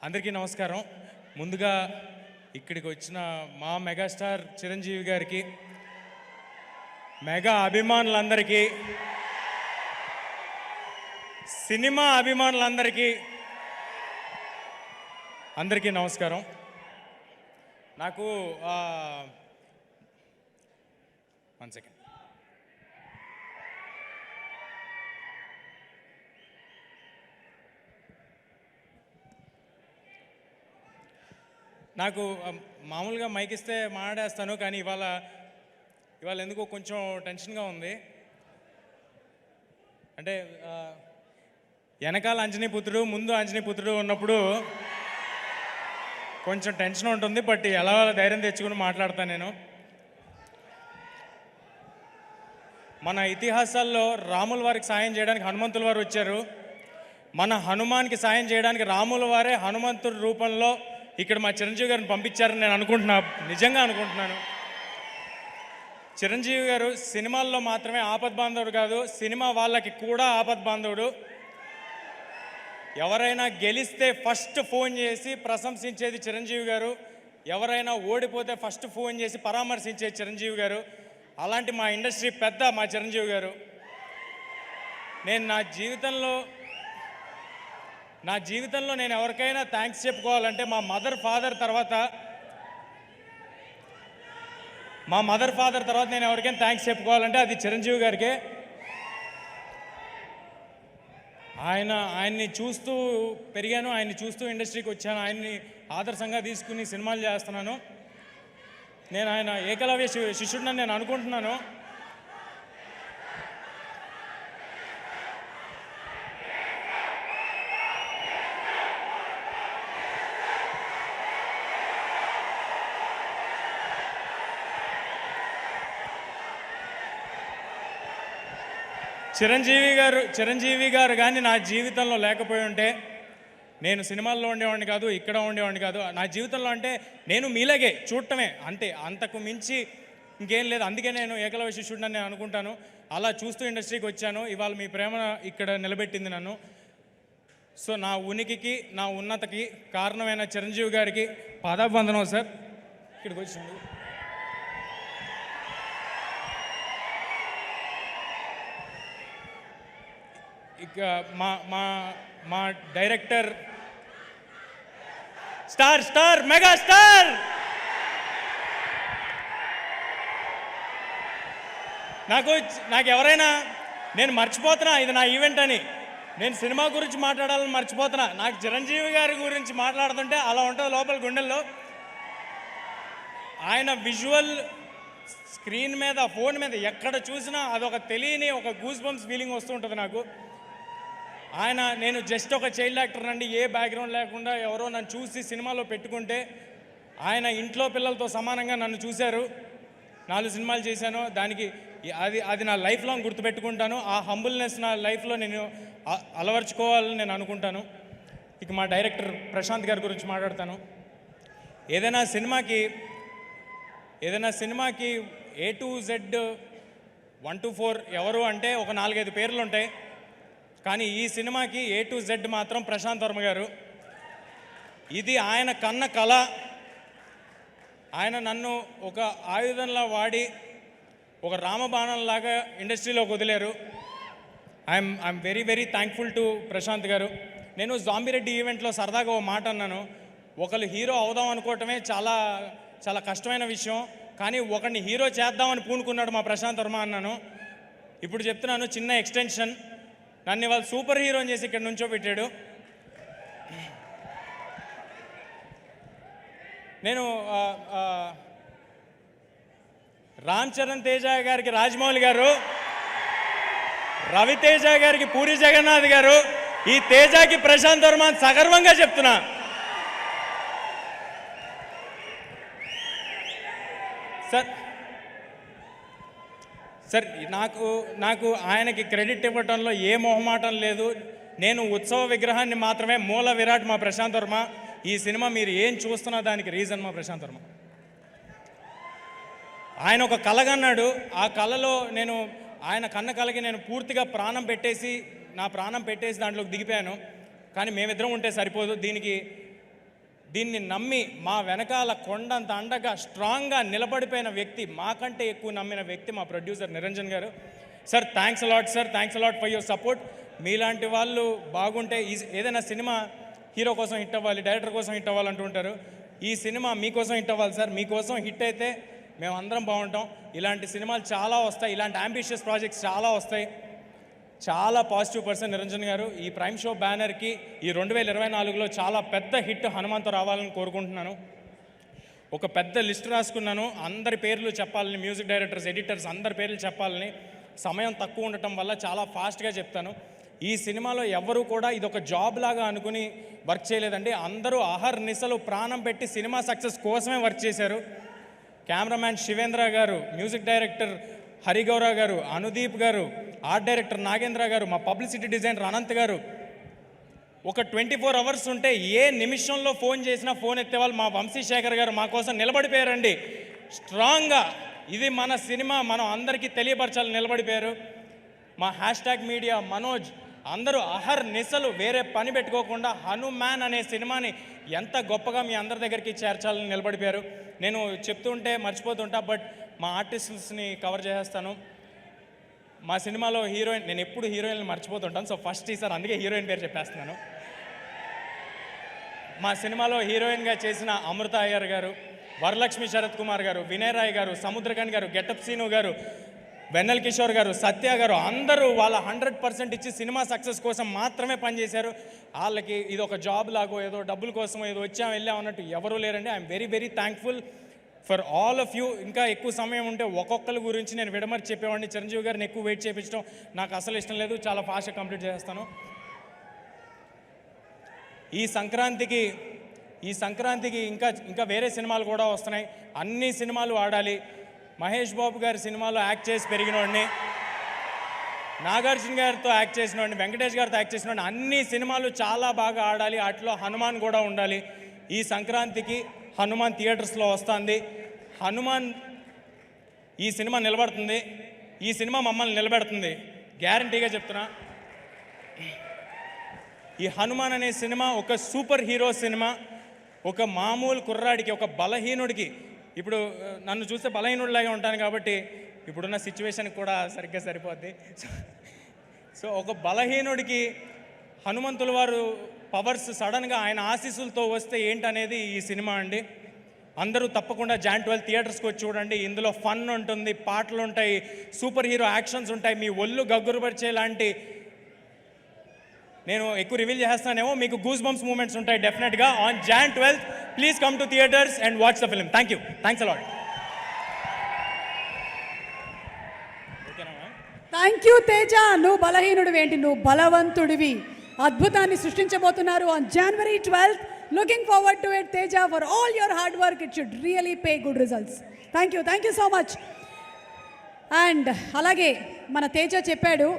అందరికీ నమస్కారం. ముందుగా ఇక్కడికి వచ్చిన మా మెగాస్టార్ చిరంజీవి గారికి, మెగా అభిమానులందరికీ, సినిమా అభిమానులందరికీ అందరికీ నమస్కారం. నాకు 1 సెకండ్. నాకు మామూలుగా మైక్ ఇస్తే మాట్లాడేస్తాను, కానీ ఇవాళ ఎందుకో కొంచెం టెన్షన్గా ఉంది. అంటే వెనకాల అంజనీపుత్రుడు, ముందు అంజనీపుత్రుడు ఉన్నప్పుడు కొంచెం టెన్షన్ ఉంటుంది. బట్ ఎలా ధైర్యం తెచ్చుకుని మాట్లాడతాను నేను. మన ఇతిహాసాల్లో రాముల వారికి సాయం చేయడానికి హనుమంతుల వారు వచ్చారు. మన హనుమాన్కి సాయం చేయడానికి రాముల వారే హనుమంతుడి రూపంలో ఇక్కడ మా చిరంజీవి గారిని పంపించారని నేను నిజంగా అనుకుంటున్నాను. చిరంజీవి గారు సినిమాల్లో మాత్రమే ఆపద్బాంధవుడు కాదు, సినిమా వాళ్ళకి కూడా ఆపద్బాంధవుడు. ఎవరైనా గెలిస్తే ఫస్ట్ ఫోన్ చేసి ప్రశంసించేది చిరంజీవి గారు, ఎవరైనా ఓడిపోతే ఫస్ట్ ఫోన్ చేసి పరామర్శించేది చిరంజీవి గారు. అలాంటి మా ఇండస్ట్రీ పెద్ద మా చిరంజీవి గారు. నేను నా జీవితంలో నేను ఎవరికైనా థ్యాంక్స్ చెప్పుకోవాలంటే మా మదర్ ఫాదర్ తర్వాత నేను ఎవరికైనా థ్యాంక్స్ చెప్పుకోవాలంటే అది చిరంజీవి గారికే. ఆయన్ని చూస్తూ పెరిగాను, ఆయన్ని చూస్తూ ఇండస్ట్రీకి వచ్చాను, ఆయన్ని ఆదర్శంగా తీసుకుని సినిమాలు చేస్తున్నాను. నేను ఆయన ఏకలవ్య శిష్యుడిని నేను అనుకుంటున్నాను. చిరంజీవి గారు కానీ నా జీవితంలో లేకపోయి ఉంటే నేను సినిమాల్లో ఉండేవాడిని కాదు, ఇక్కడ ఉండేవాడిని కాదు. నా జీవితంలో అంటే నేను మీలాగే చూడటమే అంతే, అంతకు మించి ఇంకేం లేదు. అందుకే నేను ఏకలవ్య శిష్యుడిని నేను అనుకుంటాను. అలా చూస్తూ ఇండస్ట్రీకి వచ్చాను. ఇవాళ మీ ప్రేమ ఇక్కడ నిలబెట్టింది నన్ను. సో నా ఉనికికి, నా ఉన్నతకి కారణమైన చిరంజీవి గారికి పాదాభివందనం సార్. ఇక్కడికి వచ్చింది. ఇక మా డైరెక్టర్ స్టార్ మెగా స్టార్ నాకు ఎవరైనా నేను మర్చిపోతున్నా ఇది నా ఈవెంట్ అని, నేను సినిమా గురించి మాట్లాడాలని మర్చిపోతున్నా. నాకు చిరంజీవి గారి గురించి మాట్లాడుతుంటే అలా ఉంటుంది లోపల గుండెల్లో. ఆయన విజువల్ స్క్రీన్ మీద, ఫోన్ మీద ఎక్కడ చూసినా అదొక తెలియని ఒక గూస్ బంప్స్ ఫీలింగ్ వస్తూ ఉంటుంది నాకు. నేను జస్ట్ ఒక చైల్డ్ యాక్టర్ అండి, ఏ బ్యాక్గ్రౌండ్ లేకుండా ఎవరో నన్ను చూసి సినిమాలో పెట్టుకుంటే ఆయన ఇంట్లో పిల్లలతో సమానంగా నన్ను చూశారు. 4 సినిమాలు చేశాను. దానికి అది నా లైఫ్ లాంగ్ గుర్తుపెట్టుకుంటాను. ఆ హంబుల్నెస్ నా లైఫ్లో నేను అలవర్చుకోవాలని నేను అనుకుంటాను. ఇక మా డైరెక్టర్ ప్రశాంత్ గారి గురించి మాట్లాడతాను. ఏదైనా సినిమాకి A to Z 1 to 4 ఎవరు అంటే ఒక 4-5 పేర్లు ఉంటాయి. కానీ ఈ సినిమాకి A to Z మాత్రం ప్రశాంత్ వర్మ గారు. ఇది ఆయన కన్న కళ. ఆయన నన్ను ఒక ఆయుధంలా వాడి ఒక రామబాణంలాగా ఇండస్ట్రీలోకి వదిలేరు. I'm very very thankful to Prashanth గారు. నేను జాంబిరెడ్డి ఈవెంట్లో సరదాగా ఓ మాట అన్నాను. ఒకళ్ళు హీరో అవుదాం అనుకోవటమే చాలా చాలా కష్టమైన విషయం, కానీ ఒకరిని హీరో చేద్దామని పూనుకున్నాడు మా ప్రశాంత్ వర్మ అన్నాను. ఇప్పుడు చెప్తున్నాను, చిన్న ఎక్స్టెన్షన్. నన్ను ఇవాళ సూపర్ హీరోని చేసి ఇక్కడ నుంచో పెట్టాడు. నేను రామ్ చరణ్ తేజ గారికి రాజమౌళి గారు, రవితేజ గారికి పూరి జగన్నాథ్ గారు, ఈ తేజకి ప్రశాంత్ వర్మ సగర్వంగా చెప్తున్నా. సార్ నాకు ఆయనకి క్రెడిట్ ఇవ్వటంలో ఏ మొహమాటం లేదు. నేను ఉత్సవ విగ్రహాన్ని మాత్రమే, మూల విరాట్ మా ప్రశాంత్ వర్మ. ఈ సినిమా మీరు ఏం చూస్తున్నా దానికి రీజన్ మా ప్రశాంత్ వర్మ. ఆయన ఒక కలగన్నాడు. ఆ కళలో ఆయన కన్న కళకి నేను పూర్తిగా నా ప్రాణం పెట్టేసి దాంట్లోకి దిగిపోయాను. కానీ మేమిద్దరం ఉంటే సరిపోదు, దీనికి దీన్ని నమ్మి మా వెనకాల కొండంత అండగా స్ట్రాంగ్గా నిలబడిపోయిన వ్యక్తి, మాకంటే ఎక్కువ నమ్మిన వ్యక్తి మా ప్రొడ్యూసర్ నిరంజన్ గారు. Sir thanks a lot sir, thanks a lot for your support. మీలాంటి వాళ్ళు బాగుంటే ఏదైనా సినిమా హీరో కోసం హిట్ అవ్వాలి, డైరెక్టర్ కోసం హిట్ అవ్వాలంటుంటారు. ఈ సినిమా మీకోసం హిట్ అవ్వాలి సార్. మీకోసం హిట్ అయితే మేము అందరం బాగుంటాం. ఇలాంటి సినిమాలు చాలా వస్తాయి, ఇలాంటి అంబిషియస్ ప్రాజెక్ట్స్ చాలా వస్తాయి. చాలా పాజిటివ్ పర్సన్ నిరంజన్ గారు. ఈ ప్రైమ్ షో బ్యానర్కి ఈ 2024లో చాలా పెద్ద హిట్ హనుమాన్తో రావాలని కోరుకుంటున్నాను. ఒక పెద్ద లిస్ట్ రాసుకున్నాను, అందరి పేర్లు చెప్పాలని, మ్యూజిక్ డైరెక్టర్స్, ఎడిటర్స్ అందరి పేర్లు చెప్పాలని. సమయం తక్కువ ఉండటం వల్ల చాలా ఫాస్ట్గా చెప్తాను. ఈ సినిమాలో ఎవరు కూడా ఇది ఒక జాబ్ లాగా అనుకుని వర్క్ చేయలేదండి. అందరూ అహర్నిశలు ప్రాణం పెట్టి సినిమా సక్సెస్ కోసమే వర్క్ చేశారు. కెమెరామ్యాన్ శివేంద్ర గారు, మ్యూజిక్ డైరెక్టర్ హరిగౌర గారు, అనుదీప్ గారు, ఆర్ట్ డైరెక్టర్ నాగేంద్ర గారు, మా పబ్లిసిటీ డిజైనర్ అనంత్ గారు. ఒక 24 అవర్స్ ఉంటే ఏ నిమిషంలో ఫోన్ చేసినా ఫోన్ ఎత్తేవాళ్ళు మా వంశీశేఖర్ గారు మా కోసం నిలబడిపోయారండి స్ట్రాంగ్గా. ఇది మన సినిమా, మనం అందరికీ తెలియపరచాలని నిలబడిపోయారు. మా #మీడియా మనోజ్ అందరూ అహర్నిశలు వేరే పని పెట్టుకోకుండా హనుమాన్ అనే సినిమాని ఎంత గొప్పగా మీ అందరి దగ్గరికి చేర్చాలని నిలబడిపోయారు. నేను చెప్తుంటే మర్చిపోతుంటా, బట్ మా ఆర్టిస్ట్స్ని కవర్ చేసేస్తాను. మా సినిమాలో హీరోయిన్, నేను ఎప్పుడు హీరోయిన్లు మర్చిపోతుంటాను, సో ఫస్ట్ ఈసారి అందుకే హీరోయిన్ పేరు చెప్పేస్తున్నాను. మా సినిమాలో హీరోయిన్గా చేసిన అమృత అయ్యర్ గారు, వరలక్ష్మి శరత్ కుమార్ గారు, వినయ్ రాయ్ గారు, సముద్రకన్ గారు, గెటప్ సీను గారు, వెన్నెల్ కిషోర్ గారు, సత్య గారు అందరూ వాళ్ళ 100% ఇచ్చి సినిమా సక్సెస్ కోసం మాత్రమే పనిచేశారు. వాళ్ళకి ఇది ఒక జాబ్ లాగో ఏదో డబ్బుల కోసం ఏదో వచ్చాం వెళ్ళాం అన్నట్టు ఎవరూ లేరండి. I'm very very thankful for all of you. ఇంకా ఎక్కువ సమయం ఉంటే ఒక్కొక్కరి గురించి నేను విడమర్చి చెప్పేవాడిని. చిరంజీవి గారిని ఎక్కువ వెయిట్ చేయించడం నాకు అసలు ఇష్టం లేదు. చాలా ఫాస్ట్గా కంప్లీట్ చేస్తాను. ఈ సంక్రాంతికి ఇంకా వేరే సినిమాలు కూడా వస్తున్నాయి. అన్ని సినిమాలు ఆడాలి. మహేష్ బాబు గారి సినిమాలో యాక్ట్ చేసి పెరిగినోడిని, నాగార్జున గారితో యాక్ట్ చేసినోడిని, వెంకటేష్ గారితో యాక్ట్ చేసినోడిని. అన్ని సినిమాలు చాలా బాగా ఆడాలి. వాటిలో హనుమాన్ కూడా ఉండాలి. ఈ సంక్రాంతికి హనుమాన్ థియేటర్స్లో వస్తుంది. హనుమాన్ ఈ సినిమా నిలబడుతుంది, ఈ సినిమా మమ్మల్ని నిలబెడుతుంది, గ్యారంటీగా చెప్తున్నా. ఈ హనుమాన్ అనే సినిమా ఒక సూపర్ హీరో సినిమా. ఒక మామూలు కుర్రాడికి, ఒక బలహీనుడికి, ఇప్పుడు నన్ను చూస్తే బలహీనుడిలాగే ఉంటాను కాబట్టి ఇప్పుడున్న సిచ్యువేషన్కి కూడా సరిగ్గా సరిపోద్ది. సో ఒక బలహీనుడికి హనుమంతుల వారు పవర్స్ సడన్గా ఆయన ఆశీస్సులతో వస్తే ఏంటనేది ఈ సినిమా అండి. అందరూ తప్పకుండా Jan 12 థియేటర్స్కి వచ్చి చూడండి. ఇందులో ఫన్ ఉంటుంది, పాటలు ఉంటాయి, సూపర్ హీరో యాక్షన్స్ ఉంటాయి, మీ ఒళ్ళు గగ్గురుపరిచే లాంటి, నేను ఎక్కువ రివీల్ చేస్తానేమో, మీకు గూస్ బంప్స్ మూమెంట్స్ ఉంటాయి డెఫినెట్గా. On Jan 12 please come to theatres and watch the film. Thank you, thanks a lot. Thank you Teja. నువ్వు బలహీనుడివి ఏంటి, నువ్వు బలవంతుడివి. అద్భుతాన్ని సృష్టించబోతున్నారు on January 12th. Looking forward to it, Teja. For all your hard work, it should really pay good results. Thank you so much. And అలాగే మన తేజ చెప్పాడు,